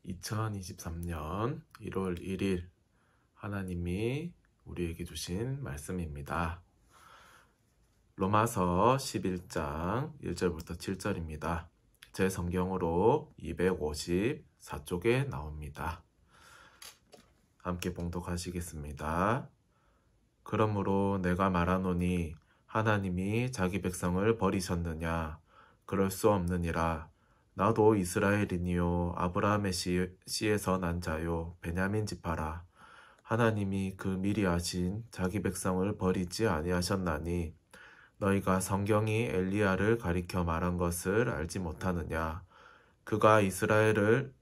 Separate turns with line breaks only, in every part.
2023년 1월 1일 하나님이 우리에게 주신 말씀입니다. 로마서 11장 1절부터 7절입니다. 제 성경으로 254쪽에 나옵니다. 함께 봉독하시겠습니다. 그러므로 내가 말하노니 하나님이 자기 백성을 버리셨느냐? 그럴 수 없느니라. 나도 이스라엘이니요 아브라함의 씨에서 난 자요 베냐민 지파라. 하나님이 그 미리 아신 자기 백성을 버리지 아니하셨나니 너희가 성경이 엘리야를 가리켜 말한 것을 알지 못하느냐. 그가 이스라엘을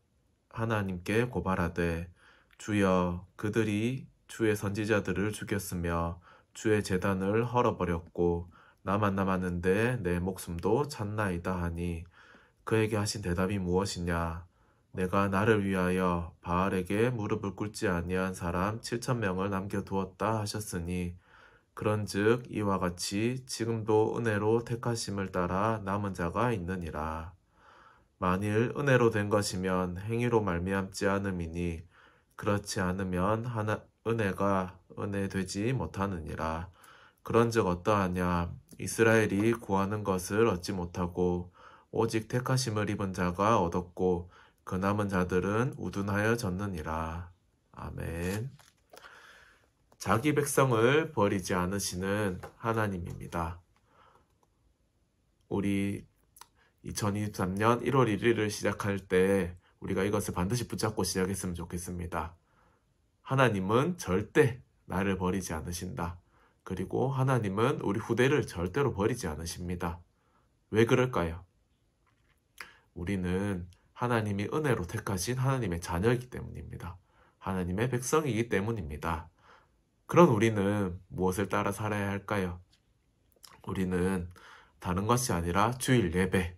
하나님께 고발하되 주여 그들이 주의 선지자들을 죽였으며 주의 제단을 헐어버렸고 나만 남았는데 내 목숨도 찼나이다 하니 그에게 하신 대답이 무엇이냐. 내가 나를 위하여 바알에게 무릎을 꿇지 아니한 사람 7,000명을 남겨두었다 하셨으니 그런즉 이와 같이 지금도 은혜로 택하심을 따라 남은 자가 있느니라. 만일 은혜로 된 것이면 행위로 말미암지 않음이니 그렇지 않으면 은혜가 은혜되지 못하느니라. 그런즉 어떠하냐. 이스라엘이 구하는 것을 얻지 못하고 오직 택하심을 입은 자가 얻었고 그 남은 자들은 우둔하여졌느니라. 아멘. 자기 백성을 버리지 않으시는 하나님입니다. 우리 2023년 1월 1일을 시작할 때 우리가 이것을 반드시 붙잡고 시작했으면 좋겠습니다. 하나님은 절대 나를 버리지 않으신다. 그리고 하나님은 우리 후대를 절대로 버리지 않으십니다. 왜 그럴까요? 우리는 하나님이 은혜로 택하신 하나님의 자녀이기 때문입니다. 하나님의 백성이기 때문입니다. 그런 우리는 무엇을 따라 살아야 할까요? 우리는 다른 것이 아니라 주일 예배,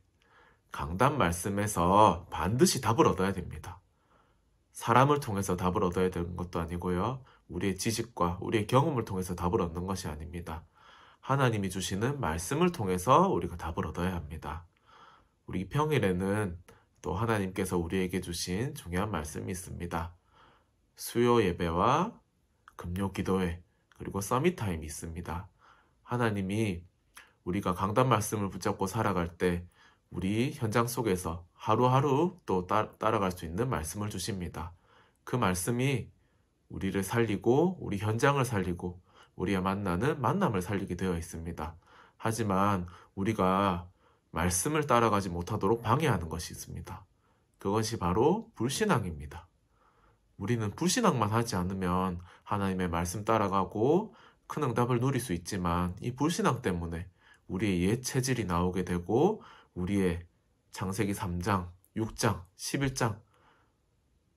강단 말씀에서 반드시 답을 얻어야 됩니다. 사람을 통해서 답을 얻어야 되는 것도 아니고요. 우리의 지식과 우리의 경험을 통해서 답을 얻는 것이 아닙니다. 하나님이 주시는 말씀을 통해서 우리가 답을 얻어야 합니다. 우리 평일에는 또 하나님께서 우리에게 주신 중요한 말씀이 있습니다. 수요 예배와 금요 기도회 그리고 서밋 타임이 있습니다. 하나님이 우리가 강단 말씀을 붙잡고 살아갈 때 우리 현장 속에서 하루하루 또 따라갈 수 있는 말씀을 주십니다. 그 말씀이 우리를 살리고 우리 현장을 살리고 우리가 만나는 만남을 살리게 되어 있습니다. 하지만 우리가 말씀을 따라가지 못하도록 방해하는 것이 있습니다. 그것이 바로 불신앙입니다. 우리는 불신앙만 하지 않으면 하나님의 말씀 따라가고 큰 응답을 누릴 수 있지만 이 불신앙 때문에 우리의 옛 체질이 나오게 되고 우리의 창세기 3장, 6장, 11장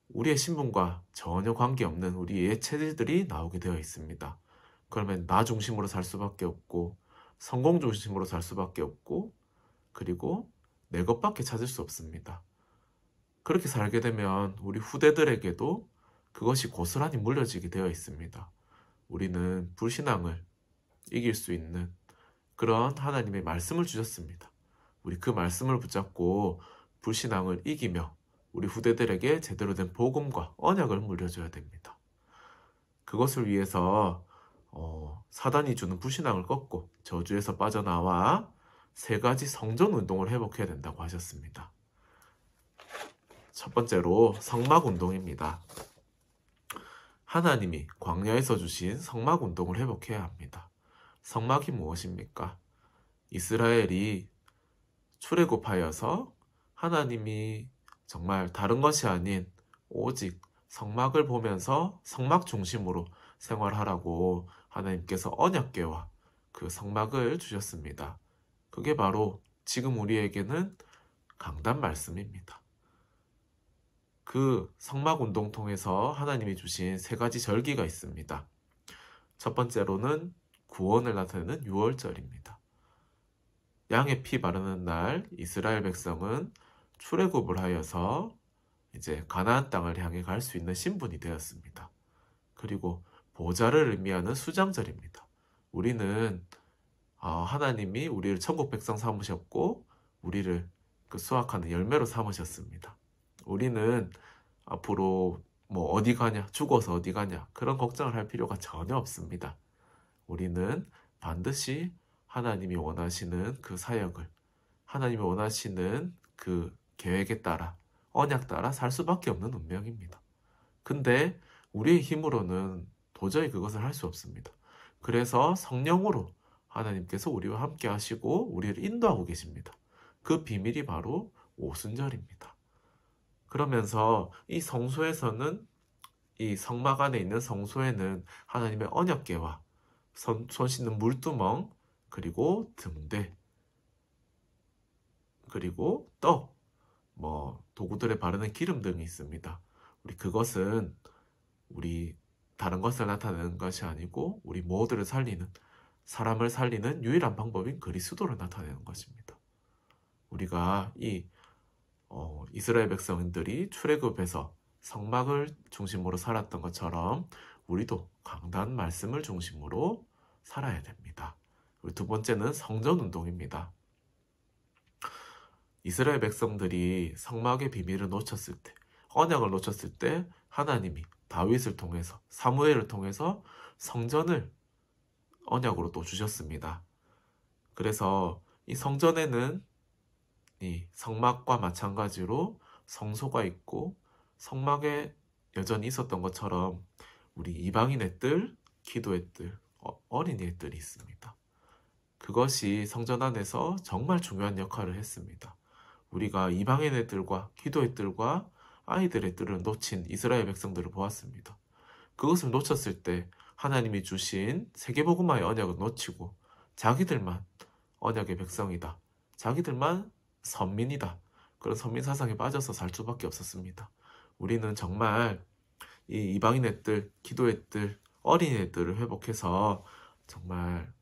우리의 신분과 전혀 관계없는 우리의 옛 체질들이 나오게 되어 있습니다. 그러면 나 중심으로 살 수밖에 없고 성공 중심으로 살 수밖에 없고 그리고 내 것밖에 찾을 수 없습니다. 그렇게 살게 되면 우리 후대들에게도 그것이 고스란히 물려지게 되어 있습니다. 우리는 불신앙을 이길 수 있는 그런 하나님의 말씀을 주셨습니다. 우리 그 말씀을 붙잡고 불신앙을 이기며 우리 후대들에게 제대로 된 복음과 언약을 물려줘야 됩니다. 그것을 위해서 사단이 주는 불신앙을 꺾고 저주에서 빠져나와 3가지 성전 운동을 회복해야 된다고 하셨습니다. 첫 번째로 성막 운동입니다. 하나님이 광야에서 주신 성막 운동을 회복해야 합니다. 성막이 무엇입니까? 이스라엘이 출애굽하여서 하나님이 정말 다른 것이 아닌 오직 성막을 보면서 성막 중심으로 생활하라고 하나님께서 언약궤와 그 성막을 주셨습니다. 그게 바로 지금 우리에게는 강단 말씀입니다. 그 성막 운동 통해서 하나님이 주신 3가지 절기가 있습니다. 첫 번째로는 구원을 나타내는 유월절입니다. 양의 피 바르는 날 이스라엘 백성은 출애굽을 하여서 이제 가나안 땅을 향해 갈 수 있는 신분이 되었습니다. 그리고 보좌를 의미하는 수장절입니다. 우리는 하나님이 우리를 천국 백성 삼으셨고 우리를 그 수확하는 열매로 삼으셨습니다. 우리는 앞으로 뭐 어디 가냐, 죽어서 어디 가냐, 그런 걱정을 할 필요가 전혀 없습니다. 우리는 반드시 하나님이 원하시는 그 사역을, 하나님이 원하시는 그 계획에 따라, 언약 따라 살 수밖에 없는 운명입니다. 근데 우리의 힘으로는 도저히 그것을 할 수 없습니다. 그래서 성령으로 하나님께서 우리와 함께 하시고 우리를 인도하고 계십니다. 그 비밀이 바로 오순절입니다. 그러면서 이 성소에서는, 이 성막 안에 있는 성소에는 하나님의 언약궤와 손 씻는 물두멍, 그리고 등대, 그리고 떡, 도구들에 바르는 기름 등이 있습니다. 우리 그것은 우리 다른 것을 나타내는 것이 아니고 우리 모두를 살리는, 사람을 살리는 유일한 방법인 그리스도를 나타내는 것입니다. 우리가 이스라엘 백성들이 출애굽에서 성막을 중심으로 살았던 것처럼 우리도 강단 말씀을 중심으로 살아야 됩니다. 그리고 두 번째는 성전운동입니다. 이스라엘 백성들이 성막의 비밀을 놓쳤을 때, 언약을 놓쳤을 때 하나님이 다윗을 통해서, 사무엘을 통해서 성전을 언약으로 또 주셨습니다. 그래서 이 성전에는 이 성막과 마찬가지로 성소가 있고, 성막에 여전히 있었던 것처럼 우리 이방인의 뜰, 기도의 뜰, 어린이의 뜰이 있습니다. 그것이 성전 안에서 정말 중요한 역할을 했습니다. 우리가 이방인의 뜰과 기도의 뜰과 아이들의 뜰을 놓친 이스라엘 백성들을 보았습니다. 그것을 놓쳤을 때 하나님이 주신 세계복음화의 언약을 놓치고 자기들만 언약의 백성이다, 자기들만 선민이다, 그런 선민 사상에 빠져서 살 수밖에 없었습니다. 우리는 정말 이 이방인의 뜰, 기도의 뜰, 어린이의 뜰을 회복해서 정말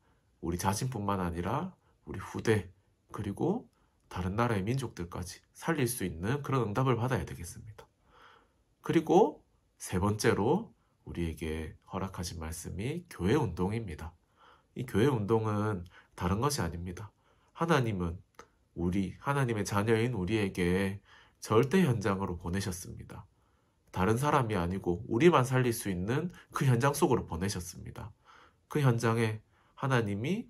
우리 자신뿐만 아니라 우리 후대, 그리고 다른 나라의 민족들까지 살릴 수 있는 그런 응답을 받아야 되겠습니다. 그리고 세 번째로 우리에게 허락하신 말씀이 교회 운동입니다. 이 교회 운동은 다른 것이 아닙니다. 하나님은 하나님의 자녀인 우리에게 절대 현장으로 보내셨습니다. 다른 사람이 아니고 우리만 살릴 수 있는 그 현장 속으로 보내셨습니다. 그 현장에 하나님이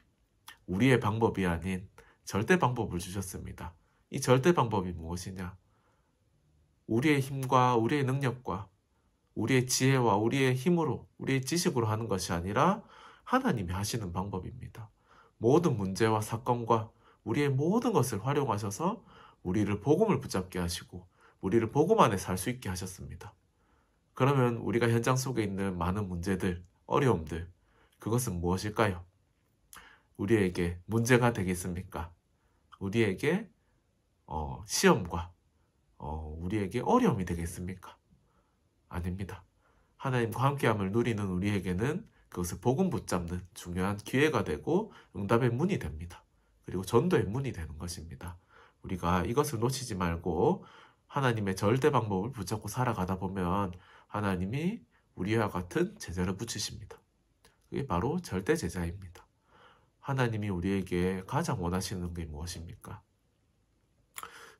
우리의 방법이 아닌 절대 방법을 주셨습니다. 이 절대 방법이 무엇이냐? 우리의 힘과 우리의 능력과 우리의 지혜와 우리의 힘으로, 우리의 지식으로 하는 것이 아니라 하나님이 하시는 방법입니다. 모든 문제와 사건과 우리의 모든 것을 활용하셔서 우리를 복음을 붙잡게 하시고 우리를 복음 안에 살 수 있게 하셨습니다. 그러면 우리가 현장 속에 있는 많은 문제들, 어려움들, 그것은 무엇일까요? 우리에게 문제가 되겠습니까? 우리에게 시험과 우리에게 어려움이 되겠습니까? 아닙니다. 하나님과 함께함을 누리는 우리에게는 그것을 복음 붙잡는 중요한 기회가 되고 응답의 문이 됩니다. 그리고 전도의 문이 되는 것입니다. 우리가 이것을 놓치지 말고 하나님의 절대 방법을 붙잡고 살아가다 보면 하나님이 우리와 같은 제자를 붙이십니다. 그게 바로 절대 제자입니다. 하나님이 우리에게 가장 원하시는 게 무엇입니까?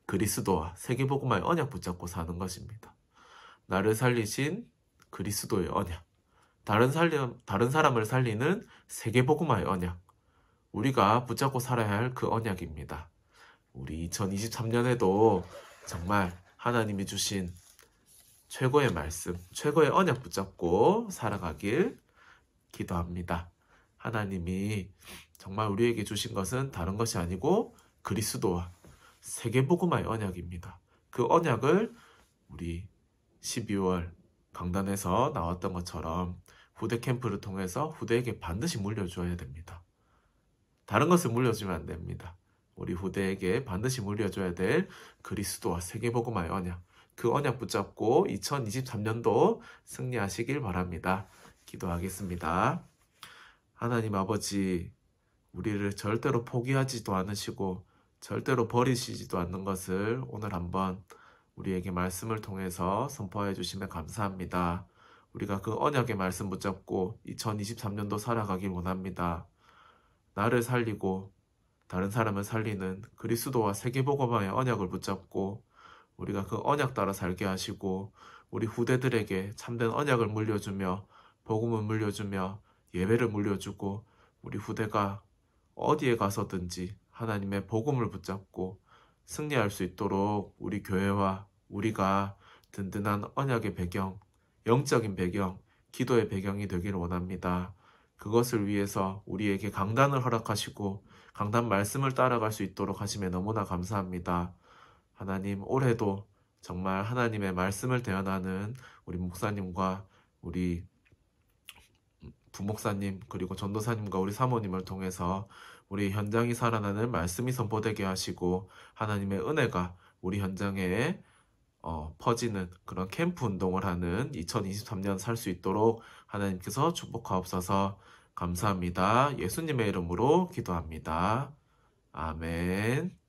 그리스도와 세계복음화의 언약 붙잡고 사는 것입니다. 나를 살리신 그리스도의 언약, 다른 사람을 살리는 세계복음화의 언약, 우리가 붙잡고 살아야 할 그 언약입니다. 우리 2023년에도 정말 하나님이 주신 최고의 말씀, 최고의 언약 붙잡고 살아가길 기도합니다. 하나님이 정말 우리에게 주신 것은 다른 것이 아니고 그리스도와 세계복음화의 언약입니다. 그 언약을 우리 12월 강단에서 나왔던 것처럼 후대 캠프를 통해서 후대에게 반드시 물려줘야 됩니다. 다른 것을 물려주면 안 됩니다. 우리 후대에게 반드시 물려줘야 될 그리스도와 세계복음화의 언약, 그 언약 붙잡고 2023년도 승리하시길 바랍니다. 기도하겠습니다. 하나님 아버지, 우리를 절대로 포기하지도 않으시고 절대로 버리시지도 않는 것을 오늘 한번 우리에게 말씀을 통해서 선포해 주시면 감사합니다. 우리가 그 언약의 말씀 붙잡고 2023년도 살아가길 원합니다. 나를 살리고 다른 사람을 살리는 그리스도와 세계복음화의 언약을 붙잡고 우리가 그 언약 따라 살게 하시고 우리 후대들에게 참된 언약을 물려주며 복음을 물려주며 예배를 물려주고 우리 후대가 어디에 가서든지 하나님의 복음을 붙잡고 승리할 수 있도록 우리 교회와 우리가 든든한 언약의 배경, 영적인 배경, 기도의 배경이 되기를 원합니다. 그것을 위해서 우리에게 강단을 허락하시고 강단 말씀을 따라갈 수 있도록 하심에 너무나 감사합니다. 하나님, 올해도 정말 하나님의 말씀을 대언하는 우리 목사님과 우리 부목사님 그리고 전도사님과 우리 사모님을 통해서 우리 현장이 살아나는 말씀이 선포되게 하시고 하나님의 은혜가 우리 현장에 퍼지는 그런 캠프 운동을 하는 2023년 살 수 있도록 하나님께서 축복하옵소서. 감사합니다. 예수님의 이름으로 기도합니다. 아멘.